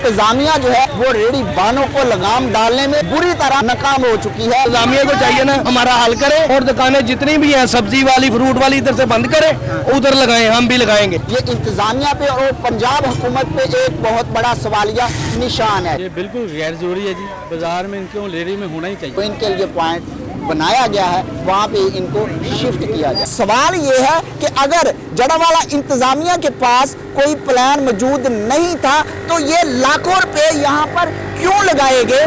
इंतजामिया जो है वो रेडी बानों को लगाम डालने में बुरी तरह नाकाम हो चुकी है। इंतजामिया को चाहिए ना हमारा हल करे और दुकानें जितनी भी हैं सब्जी वाली फ्रूट वाली इधर से बंद करे, उधर लगाएं, हम भी लगाएंगे। ये इंतजामिया पे और पंजाब हुकूमत पे एक बहुत बड़ा सवालिया निशान है। ये बिल्कुल गैर जरूरी है जी, बाजार में इनको रेडी में होना ही चाहिए। तो इनके लिए पॉइंट बनाया गया है, वहाँ पे इनको शिफ्ट किया जाए। सवाल ये है कि अगर जड़ावाला इंतजामिया के पास कोई प्लान मौजूद नहीं था तो ये लाखों रुपए यहाँ पर क्यों लगाए गए?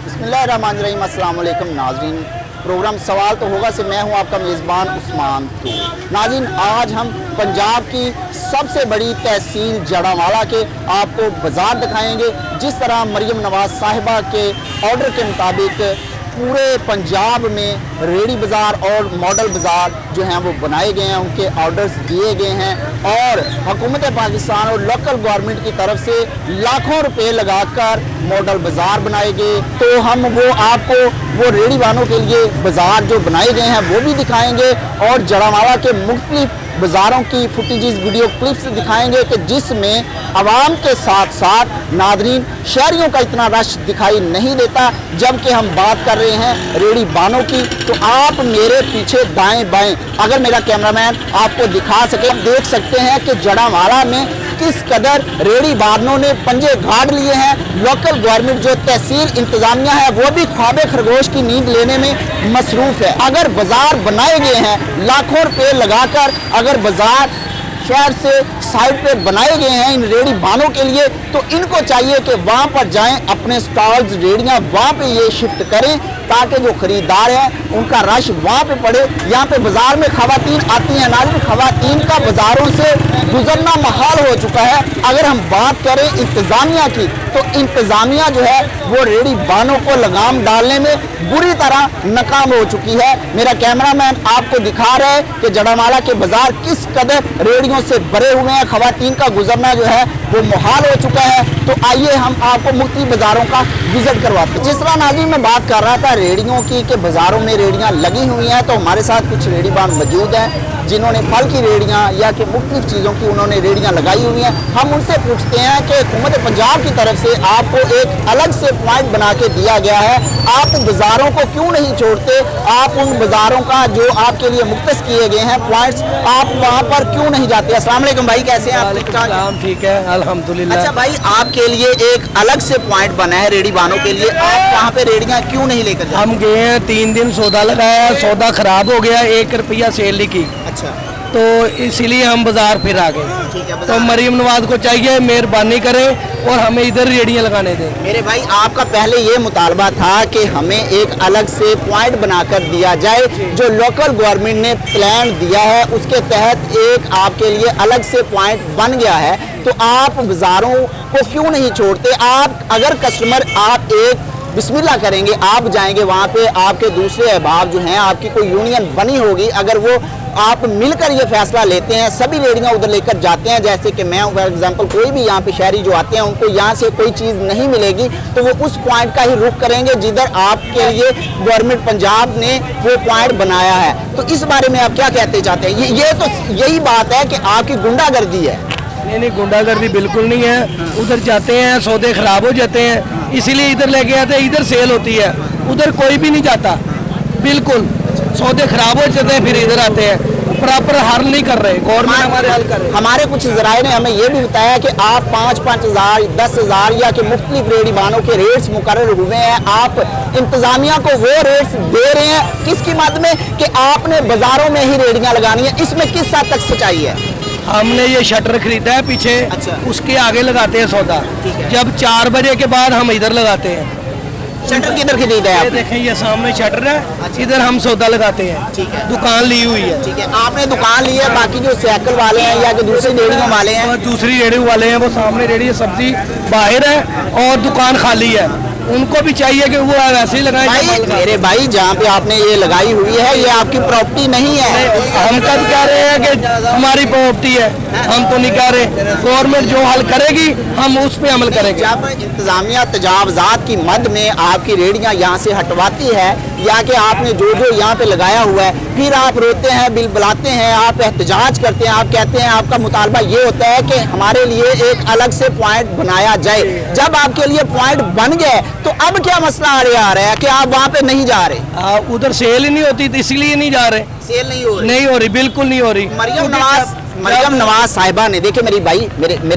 बिस्मिल्लाहिर्रहमानिर्रहीम, अस्सलाम वालेकुम नाज़रीन। प्रोग्राम सवाल तो होगा से मैं हूँ आपका मेज़बान उस्मान तूर। नाज़रीन, आज हम पंजाब की सबसे बड़ी तहसील जड़ावाला के आपको बाजार दिखाएंगे। जिस तरह मरियम नवाज साहिबा के ऑर्डर के मुताबिक पूरे पंजाब में रेडी बाज़ार और मॉडल बाज़ार जो हैं वो बनाए गए हैं, उनके ऑर्डर्स दिए गए हैं और हुकूमत पाकिस्तान और लोकल गवर्नमेंट की तरफ से लाखों रुपए लगाकर मॉडल बाज़ार बनाए गए। तो हम वो आपको वो रेडी वालों के लिए बाज़ार जो बनाए गए हैं वो भी दिखाएंगे और जड़ावाला के मुख्तलिफ बाज़ारों की फुटेजेस वीडियो क्लिप्स दिखाएंगे कि जिसमें आवाम के साथ साथ नादरीन शहरियों का इतना रश दिखाई नहीं देता। जबकि हम बात कर रहे हैं रेडी बानों की, तो आप मेरे पीछे दाएं बाएं अगर मेरा कैमरामैन आपको दिखा सके, देख सकते हैं कि जड़ावाला में किस कदर रेडी बानों ने पंजे गाड़ लिए हैं। लोकल गवर्नमेंट जो तहसील इंतजामिया है वो भी ख्वाबे खरगोश की नींद लेने में मसरूफ़ है। अगर बाज़ार बनाए गए हैं लाखों रुपए लगाकर, अगर बाज़ार शहर से साइड पे बनाए गए हैं इन रेडी बानों के लिए, तो इनको चाहिए कि वहाँ पर जाएं, अपने स्टॉल्स रेडियाँ वहाँ पे ये शिफ्ट करें ताकि जो ख़रीदार हैं उनका रश वहाँ पे पड़े। यहाँ पे बाज़ार में ख़वातीन आती हैं, नाज़रीन ख़वातीन का बाज़ारों से गुजरना महाल हो चुका है। अगर हम बात करें इंतज़ामिया की, तो इंतज़ामिया जो है वो रेडी बानों को लगाम डालने में बुरी तरह नाकाम हो चुकी है। मेरा कैमरामैन आपको दिखा रहा है कि जड़ावाला के बाज़ार किस कदर रेडियों से भरे हुए हैं, ख़वातीन का गुजरना जो है वो मुहाल हो चुका है। तो आइए हम आपको मुख्तलिफ बाज़ारों का विज़िट करवाते हैं। जिस तरह नाज़रीन मैं बात कर रहा था रेडियों की कि बाज़ारों में रेडियाँ लगी हुई हैं, तो हमारे साथ कुछ रेडी बान मौजूद हैं जिन्होंने फल की रेडियाँ या कि मुख्तलिफ चीज़ों की उन्होंने रेडियाँ लगाई हुई हैं। हम उनसे पूछते हैं कि हुकूमत पंजाब की तरफ से आपको एक अलग से पॉइंट बना के दिया गया है, आप बाज़ारों को क्यों नहीं छोड़ते? आप उन बाज़ारों का जो आपके लिए मुख्तस किए गए हैं पॉइंट्स, आप वहाँ पर क्यों नहीं जाते? अस्सलाम वालेकुम भाई, कैसे हैं आप? ठीक है अल्हम्दुलिल्लाह। अच्छा भाई, आपके लिए एक अलग से पॉइंट बना है रेडी बानों के लिए, आप वहाँ पे रेडियाँ क्यों नहीं लेकर जाते? हम गए हैं 3 दिन सौदा लगाया, सौदा खराब हो गया, 1 रुपया सेल लिखी, अच्छा, तो इसीलिए हम बाजार फिर आ गए। ठीक है। तो मरियम नवाज को चाहिए मेहरबानी करें और हमें इधर रेडियाँ लगाने दें। मेरे भाई, आपका पहले ये मुतालबा था कि हमें एक अलग से पॉइंट बनाकर दिया जाए, जो लोकल गवर्नमेंट ने प्लान दिया है उसके तहत एक आपके लिए अलग से पॉइंट बन गया है, तो आप बाज़ारों को क्यों नहीं छोड़ते? आप अगर कस्टमर आप एक बिस्मिल्लाह करेंगे, आप जाएंगे वहाँ पे, आपके दूसरे अहबाब जो हैं, आपकी कोई यूनियन बनी होगी, अगर वो आप मिलकर ये फैसला लेते हैं, सभी रेडियाँ उधर लेकर जाते हैं, जैसे कि मैं फॉर एग्जांपल कोई भी यहाँ पे शहरी जो आते हैं उनको यहाँ से कोई चीज़ नहीं मिलेगी तो वो उस पॉइंट का ही रुख करेंगे जिधर आपके लिए गवर्नमेंट पंजाब ने वो पॉइंट बनाया है। तो इस बारे में आप क्या कहते चाहते हैं? ये तो यही बात है कि आपकी गुंडागर्दी है। नहीं, गुंडागर्दी बिल्कुल नहीं है। उधर जाते हैं, सौदे खराब हो जाते हैं, इसीलिए इधर लेके आते हैं, इधर सेल होती है, उधर कोई भी नहीं जाता। बिल्कुल सौदे खराब हो जाते हैं, फिर इधर आते हैं, प्रॉपर हल नहीं कर रहे, गवर्नमेंट हमारे हल कर रहे। हमारे कुछ ज़राए ने हमें ये भी बताया कि आप 5-5 हज़ार 10 हज़ार या कि मुख्तलिफ रेडी बानों के रेट्स मुकर्रर हुए हैं, आप इंतज़ामिया को वो रेट्स दे रहे हैं किसकी मद में कि आपने बाज़ारों में ही रेडियाँ लगानी है, इसमें किस हद तक सच्चाई है? हमने ये शटर खरीदा है पीछे, अच्छा, उसके आगे लगाते हैं सौदा। जब 4 बजे के बाद हम इधर लगाते हैं। शटर किधर खरीदा है? ये देखें, ये सामने शटर है, अच्छा, इधर हम सौदा लगाते हैं। ठीक है, दुकान ली हुई है। ठीक है, आपने दुकान ली है, बाकी जो साइकिल वाले हैं या जो दूसरी रेडियों वाले हैं, दूसरी रेडी वाले हैं वो सामने रेडी सब्जी बाहर है और दुकान खाली है, उनको भी चाहिए कि वो वैसे ही लगाए। भाई मेरे भाई, जहाँ पे आपने ये लगाई हुई है ये आपकी प्रॉपर्टी नहीं है। हम कब कह रहे हैं कि हमारी प्रॉपर्टी है? हम तो नहीं कह रहे, गवर्नमेंट जो हल करेगी हम उस पर अमल करेंगे। जब इंतजामिया तजावजात की मद में आपकी रेडियाँ यहाँ से हटवाती है या कि आपने जो जो यहाँ पे लगाया हुआ है फिर आप रोते हैं, बिल बुलाते हैं, आप एहतजाज करते हैं, आप कहते हैं आपका मुतालबा ये होता है कि हमारे लिए एक अलग से पॉइंट बनाया जाए। जब आपके लिए पॉइंट बन गए तो अब क्या मसला आ रहा है कि आप वहाँ पे नहीं जा रहे? उधर सेल ही नहीं होती तो इसलिए नहीं जा रहे। सेल नहीं हो रही? नहीं हो रही, बिल्कुल नहीं हो रही। मरियम नवाज साहिबा ने, देखिए मेरे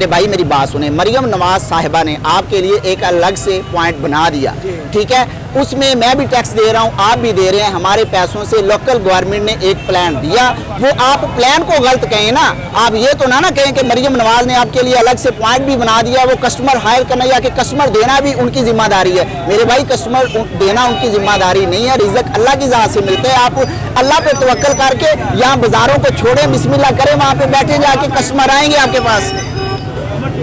भाई मेरी बात सुने, मरियम नवाज साहिबा ने आपके लिए एक अलग से पॉइंट बना दिया, ठीक है, उसमें मैं भी टैक्स दे रहा हूँ, आप भी दे रहे हैं, हमारे पैसों से लोकल गवर्नमेंट ने एक प्लान दिया, वो आप प्लान को गलत कहें ना, आप ये तो ना कहें कि मरियम नवाज ने आपके लिए अलग से पॉइंट भी बना दिया, वो कस्टमर हायर करना या कि कस्टमर देना भी उनकी जिम्मेदारी है। मेरे भाई कस्टमर देना उनकी जिम्मेदारी नहीं है, रिज़्क अल्लाह की ज़ात से मिलता है। आप अल्लाह पे तवक्कल करके यहाँ बाजारों को छोड़ें, बिस्मिल्लाह करें, वहाँ पे बैठे जाके कस्टमर आएंगे आपके पास।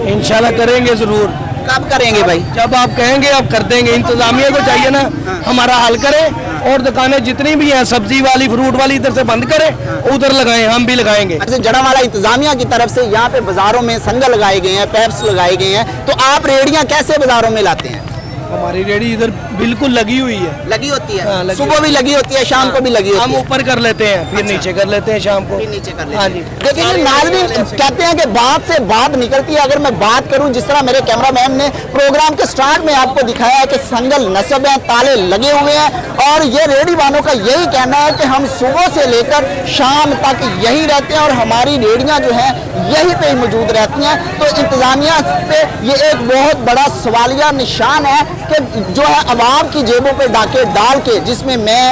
इंशाल्लाह करेंगे जरूर। कब करेंगे भाई? जब आप कहेंगे आप कर देंगे। इंतजामिया को चाहिए ना हमारा हल करे, और दुकानें जितनी भी हैं सब्जी वाली फ्रूट वाली इधर से बंद करें, उधर लगाएं, हम भी लगाएंगे। अच्छा, जड़ावाला इंतजामिया की तरफ से यहाँ पे बाजारों में संगल लगाए गए हैं, पैप्स लगाए गए हैं, तो आप रेहड़ियाँ कैसे बाजारों में लाते हैं? हमारी रेडी इधर बिल्कुल लगी हुई है। लगी होती है? हाँ, लगी सुबह भी लगी होती है, शाम को भी लगी होती है। हम ऊपर कर लेते हैं, फिर नीचे कर लेते हैं शाम को। फिर नीचे कर लेते हाँ हैं। जी। देखिए नाज़रीन, कहते हैं कि बात से बात निकलती है। अगर मैं बात करूं, जिस तरह मेरे कैमरामैन ने प्रोग्राम के स्टार्ट में आपको दिखाया है कि संगल नस्ब है, ताले लगे हुए हैं, और ये रेहड़ी वालों का यही कहना है कि हम सुबह से लेकर शाम तक यही रहते हैं और हमारी रेहड़ियां जो हैं यहीं पे ही मौजूद रहती हैं। तो इंतजामिया पे ये एक बहुत बड़ा सवालिया निशान है कि जो है अवाम की जेबों पे डाके डाल के, जिसमें मैं,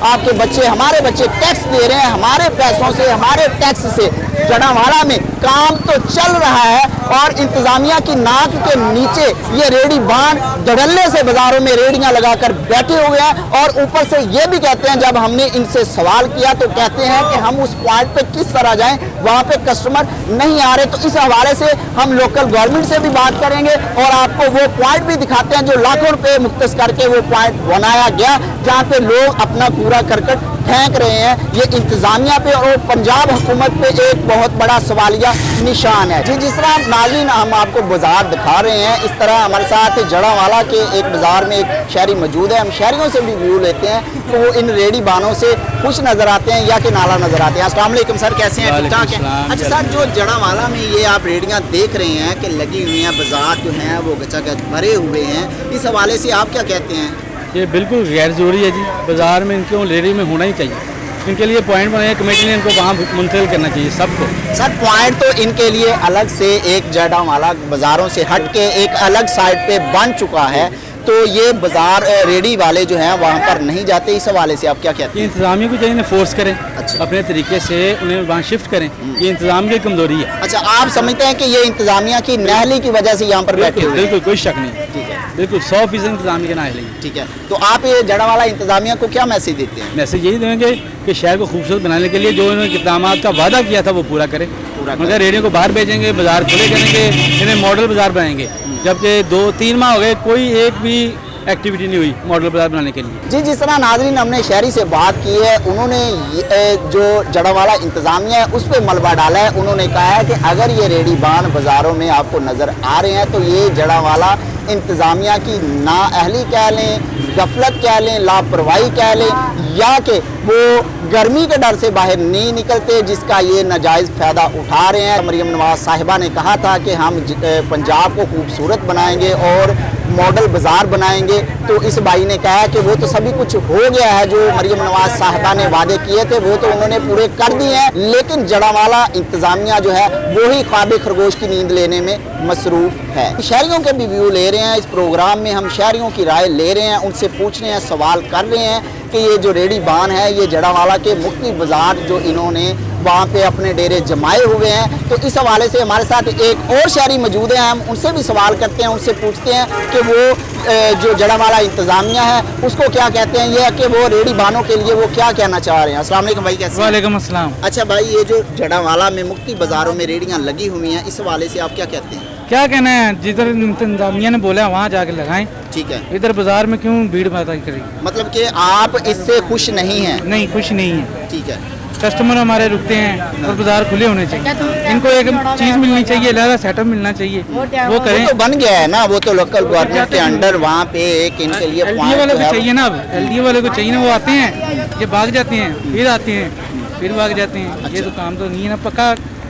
आपके बच्चे, हमारे बच्चे टैक्स दे रहे हैं, हमारे पैसों से, हमारे टैक्स से जड़ावाला में काम तो चल रहा है, और इंतजामिया की नाक के नीचे ये रेहड़ी बांध धड़ल्ले से बाजारों में रेहड़ियां लगाकर बैठे हुए हैं। और ऊपर से ये भी कहते हैं, जब हमने इनसे सवाल किया तो कहते हैं कि हम उस पॉइंट पे किस तरह जाएं, वहाँ पे कस्टमर नहीं आ रहे। तो इस हवाले से हम लोकल गवर्नमेंट से भी बात करेंगे और आपको वो पॉइंट भी दिखाते हैं जो लाखों रुपए मुख्तस करके वो पॉइंट बनाया गया, जहाँ पे लोग अपना कूड़ा करकट फेंक रहे हैं। ये इंतजामिया पे और पंजाब हुकूमत पे एक बहुत बड़ा सवालिया निशान है। जी, जिस तरह नाज़रीन हम आपको बाजार दिखा रहे हैं, इस तरह हमारे साथ जड़ावाला के एक बाजार में एक शहरी मौजूद है। हम शहरियों से भी व्यू लेते हैं तो वो इन रेहड़ी बानों से खुश नजर आते हैं या कि नाला नजर आते हैं। अस्सलाम वालेकुम सर, कैसे हैं? ठीक ठाक हैं? अच्छा सर, जो जड़ावाला में ये आप रेहड़ियाँ देख रहे हैं कि लगी हुई हैं, बाजार जो हैं वो गचागच भरे हुए हैं, इस हवाले से आप क्या कहते हैं? ये बिल्कुल गैर ज़रूरी है जी। बाज़ार में इनको लेडी में होना ही चाहिए। इनके लिए पॉइंट बनाए कमेटी ने, इनको वहाँ मुंतकिल करना चाहिए सबको। सर पॉइंट तो इनके लिए अलग से एक जड़ावाला बाज़ारों से हट के एक अलग साइड पे बन चुका है, तो ये बाजार रेडी वाले जो हैं वहाँ पर नहीं जाते। इस हवाले से आप क्या कहते हैं? ये इंतजामिया को चाहिए फोर्स करें, अच्छा। अपने तरीके से उन्हें वहाँ शिफ्ट करें। ये इंतजाम की कमजोरी है। अच्छा, आप समझते हैं कि ये इंतजामिया की नाअहली की वजह से यहाँ पर बैठे हुए हैं? बिल्कुल, कोई शक नहीं। ठीक है, बिल्कुल 100% इंतजामिया के नाअहली। ठीक है, तो आप ये जड़ावाला इंतजामिया को क्या मैसेज देते हैं? मैसेज यही देंगे कि शहर को खूबसूरत बनाने के लिए जो इन्होंने इक़दामात का वादा किया था वो पूरा करें। मगर रेडियो को बाहर भेजेंगे, बाजार खुले करेंगे, इन्हें मॉडल बाजार बनाएंगे, जबकि 2-3 माह हो गए कोई एक भी एक्टिविटी नहीं हुई मॉडल बाजार बनाने के लिए। जी, जिस तरह नाज़रीन हमने शहरी से बात की है, उन्होंने जो जड़ावाला इंतजामिया है उस पर मलबा डाला है। उन्होंने कहा है कि अगर ये रेडी बान बाज़ारों में आपको नज़र आ रहे हैं तो ये जड़ावाला इंतजामिया की नाअहली कह लें, गफलत कह लें, लापरवाही कह लें, या कि वो गर्मी के डर से बाहर नहीं निकलते, जिसका ये नाजायज़ फ़ायदा उठा रहे हैं। मरियम नवाज साहिबा ने कहा था कि हम पंजाब को खूबसूरत बनाएंगे और मॉडल बाज़ार बनाएंगे, तो इस भाई ने कहा कि वो तो सभी कुछ हो गया है, जो मरियम नवाज साहिबा ने वादे किए थे वो तो उन्होंने पूरे कर दिए हैं, लेकिन जड़ावाला इंतजामिया जो है वो ही ख्वाब खरगोश की नींद लेने में मसरूफ़ है। शहरियों के भी व्यू ले रहे हैं इस प्रोग्राम में, हम शहरियों की राय ले रहे हैं, उनसे पूछ रहे हैं, सवाल कर रहे हैं कि ये जो रेडी बान है, ये जड़ावाला के मुख्तलिफ बाज़ार जो इन्होंने वहाँ पे अपने डेरे जमाए हुए हैं, तो इस हवाले से हमारे साथ एक और शहरी मौजूद हैं, हम उनसे भी सवाल करते हैं, उनसे पूछते हैं कि वो जो जड़ावाला इंतजामिया है उसको क्या कहते हैं, ये कि वो रेडी बानों के लिए वो क्या कहना चाह रहे हैं। अस्सलाम वालेकुम भाई, कैसे? वालेकुम अस्सलाम। अच्छा भाई, ये जो जड़ावाला में मुख्तलिफ बाज़ारों में रेडियाँ लगी हुई हैं, इस हवाले से आप क्या कहते हैं? क्या कहना है, जिधर इंतजामिया ने बोला वहाँ जाके लगाएं। ठीक है, इधर बाजार में क्यों भीड़ पैदा करेगी? मतलब कि आप इससे खुश नहीं हैं? नहीं, खुश नहीं है। ठीक है, कस्टमर हमारे रुकते हैं और बाजार खुले होने चाहिए। इनको एक चीज़ मिलनी चाहिए, लिहाजा सेटअप मिलना चाहिए, वो करें। तो बन गया है ना, वो तो लोकल गवर्नमेंट के अंडर वहाँ पे एक इनके लिए एलडीए वाले को चाहिए ना, अब एलडीए वाले को चाहिए ना, वो आते हैं, ये भाग जाते हैं, फिर आते हैं, फिर भाग जाते हैं। ये तो काम तो नहीं है ना,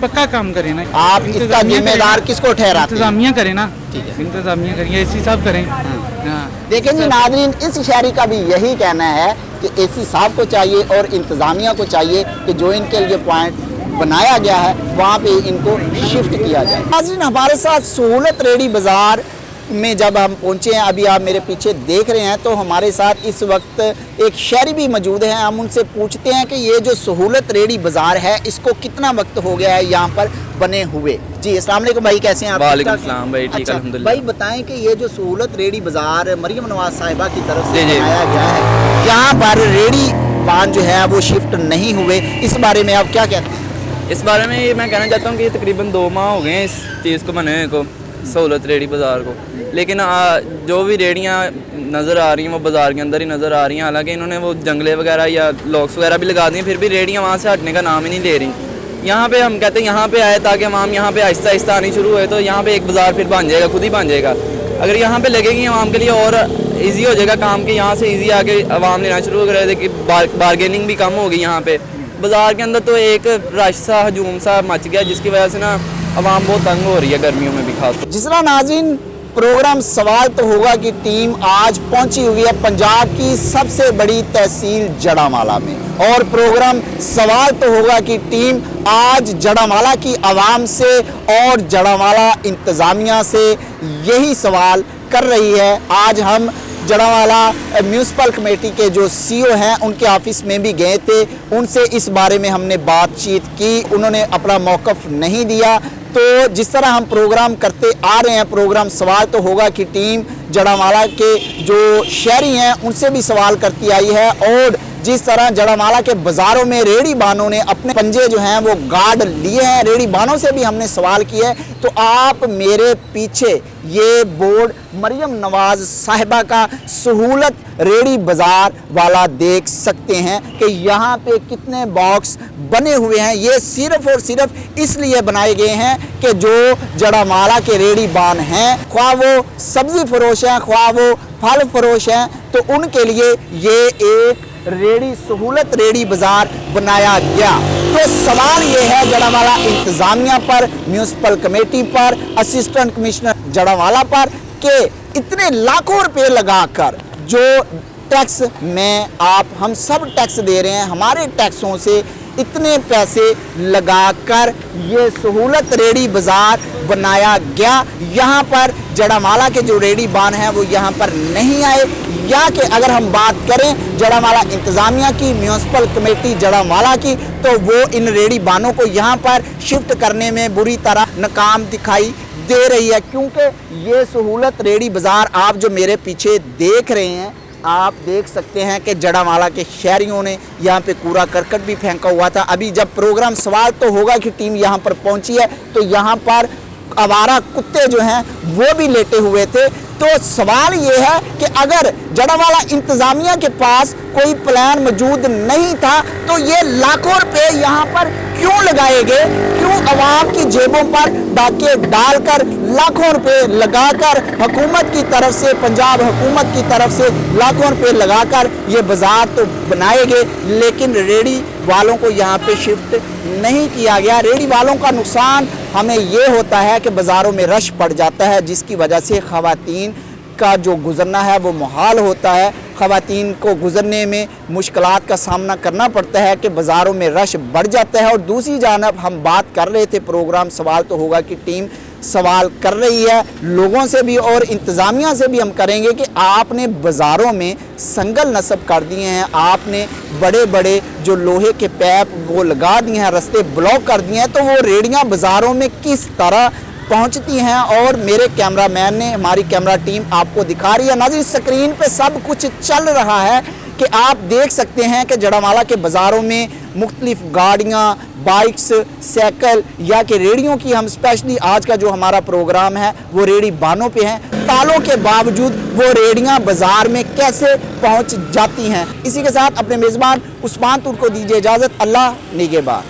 पक्का काम करें ना। आप इसका जिम्मेदार किसको ठहराते हैं? इंतजामिया करें ना, इंतजामिया करिए, एसी साहब करें। हाँ। देखें जी नाज़रीन, इस शहरी का भी यही कहना है कि एसी साहब को चाहिए और इंतज़ामिया को चाहिए कि जो इनके लिए पॉइंट बनाया गया है वहाँ पे इनको शिफ्ट किया जाए। नाज़रीन, हमारे साथ सहूलत रेडी बाज़ार में जब हम पहुँचे हैं, अभी आप मेरे पीछे देख रहे हैं, तो हमारे साथ इस वक्त एक शहरी भी मौजूद हैं। हम उनसे पूछते हैं कि ये जो सहूलत रेडी बाज़ार है इसको कितना वक्त हो गया है यहाँ पर बने हुए। जी अस्सलाम वालेकुम भाई, कैसे हैं आप? वालेकुम सलाम भाई, ठीक अच्छा, अल्हम्दुलिल्लाह। भाई बताएं कि ये जो सहूलत रेडी बाज़ार मरियम नवाज साहिबा की तरफ से जी, जी। बनाया गया है, यहाँ पर रेडी पान जो है वो शिफ्ट नहीं हुए, इस बारे में आप क्या कहते हैं? इस बारे में ये मैं कहना चाहता हूँ कि ये तकरीबन 2 माह हो गए हैं इस चीज़ को बने हुए को, सहूलत रेडी बाज़ार को। लेकिन जो भी रेडियाँ नज़र आ रही हैं वो बाज़ार के अंदर ही नज़र आ रही हैं। हालांकि इन्होंने वो जंगले वगैरह या लॉक्स वगैरह भी लगा दिए, फिर भी रेडियाँ वहाँ से हटने का नाम ही नहीं ले रही। यहाँ पे हम कहते हैं यहाँ पे आए ताकि हम यहाँ पे आहिस्ता आहिस्ता आनी शुरू हुए, तो यहाँ पे एक बाज़ार फिर बन जाएगा, खुद ही बन जाएगा। अगर यहाँ पे लगेगी आवाम के लिए और ईजी हो जाएगा काम, कि यहाँ से ईजी आके आवाम लेना शुरू कर रहे थे, कि बारगेनिंग भी कम होगी। यहाँ पे बाज़ार के अंदर तो एक रश सा हजूम सा मच गया, जिसकी वजह से ना आवाम बहुत तंग हो रही है गर्मियों में भी खास। जिस तरह नाज़रीन, प्रोग्राम सवाल तो होगा की टीम आज पहुंची हुई है पंजाब की सबसे बड़ी तहसील जड़ामाला में, और प्रोग्राम सवाल तो होगा की टीम आज जड़ामाला की आवाम से और जड़ामाला इंतज़ामिया से यही सवाल कर रही है। आज हम जड़ामाला म्यूनसिपल कमेटी के जो सीईओ हैं उनके ऑफिस में भी गए थे, उनसे इस बारे में हमने बातचीत की, उन्होंने अपना मौक़िफ़ नहीं दिया। तो जिस तरह हम प्रोग्राम करते आ रहे हैं, प्रोग्राम सवाल तो होगा कि टीम जड़ामाला के जो शहरी हैं उनसे भी सवाल करती आई है, और जिस तरह जड़ामाला के बाज़ारों में रेडी बानों ने अपने पंजे जो हैं वो गार्ड लिए हैं, रेडी बानों से भी हमने सवाल किया है। तो आप मेरे पीछे ये बोर्ड मरियम नवाज साहिबा का सहूलत रेडी बाज़ार वाला देख सकते हैं कि यहाँ पे कितने बॉक्स बने हुए हैं। ये सिर्फ और सिर्फ इसलिए बनाए गए हैं कि जो जड़ामाला के रेडी बान हैं, ख्वाह वो सब्ज़ी फरोश हैं, ख्वाह वो फल फरोश हैं, तो उनके लिए ये एक रेडी सहूलत रेडी बाज़ार बनाया गया। तो सवाल ये है जड़ामाला इंतज़ामिया पर, म्यूनसिपल कमेटी पर, असिस्टेंट कमिश्नर जड़ामाला पर, कि इतने लाखों रुपए लगाकर जो टैक्स में हम सब टैक्स दे रहे हैं, हमारे टैक्सों से इतने पैसे लगाकर ये सहूलत रेडी बाज़ार बनाया गया। यहाँ पर जड़ामाला के जो रेडी बान हैं वो यहाँ पर नहीं आए, या कि अगर हम बात करें जड़ामाला इंतज़ामिया की, म्यूनसिपल कमेटी जड़ामाला की, तो वो इन रेडी बानों को यहाँ पर शिफ्ट करने में बुरी तरह नाकाम दिखाई दे रही है। क्योंकि ये सहूलत रेडी बाज़ार आप जो मेरे पीछे देख रहे हैं, आप देख सकते हैं कि जड़ामाला के शहरियों ने यहाँ पे कूड़ा करकट भी फेंका हुआ था। अभी जब प्रोग्राम सवाल तो होगा कि टीम यहाँ पर पहुँची है, तो यहाँ पर आवारा कुत्ते जो हैं वो भी लेटे हुए थे। तो सवाल ये है कि अगर जड़ामाला इंतज़ामिया के पास कोई प्लान मौजूद नहीं था, तो ये लाखों रुपए यहाँ पर क्यों लगाए गए? क्यों आवाम की जेबों पर डाके डालकर लाखों रुपए लगाकर हुकूमत की तरफ से, पंजाब हुकूमत की तरफ से लाखों रुपए लगाकर ये बाज़ार तो बनाए गए, लेकिन रेडी वालों को यहाँ पे शिफ्ट नहीं किया गया। रेडी वालों का नुकसान हमें ये होता है कि बाज़ारों में रश पड़ जाता है, जिसकी वजह से ख़वातीन का जो गुज़रना है वो मुहाल होता है। ख़वातीन को गुज़रने में मुश्किलात का सामना करना पड़ता है कि बाज़ारों में रश बढ़ जाता है। और दूसरी जानब हम बात कर रहे थे, प्रोग्राम सवाल तो होगा कि टीम सवाल कर रही है लोगों से भी और इंतज़ामिया से भी हम करेंगे कि आपने बाज़ारों में संगल नस्ब कर दिए हैं, आपने बड़े बड़े जो लोहे के पैप वो लगा दिए हैं, रास्ते ब्लॉक कर दिए हैं, तो वो रेडियाँ बाज़ारों में किस तरह पहुंचती हैं? और मेरे कैमरामैन ने, हमारी कैमरा टीम आपको दिखा रही है। नाज़रीन, स्क्रीन पे सब कुछ चल रहा है कि आप देख सकते हैं कि जड़ामाला के बाज़ारों में मुख्तलिफ गाड़ियाँ, बाइक्स, साइकिल या कि रेडियों की, हम स्पेशली आज का जो हमारा प्रोग्राम है वो रेडी बानों पे हैं, हड़तालों के बावजूद वो रेहड़ियां बाजार में कैसे पहुंच जाती हैं। इसी के साथ अपने मेज़बान उस्मान तुर्क को दीजिए इजाज़त। अल्लाह निगहबान।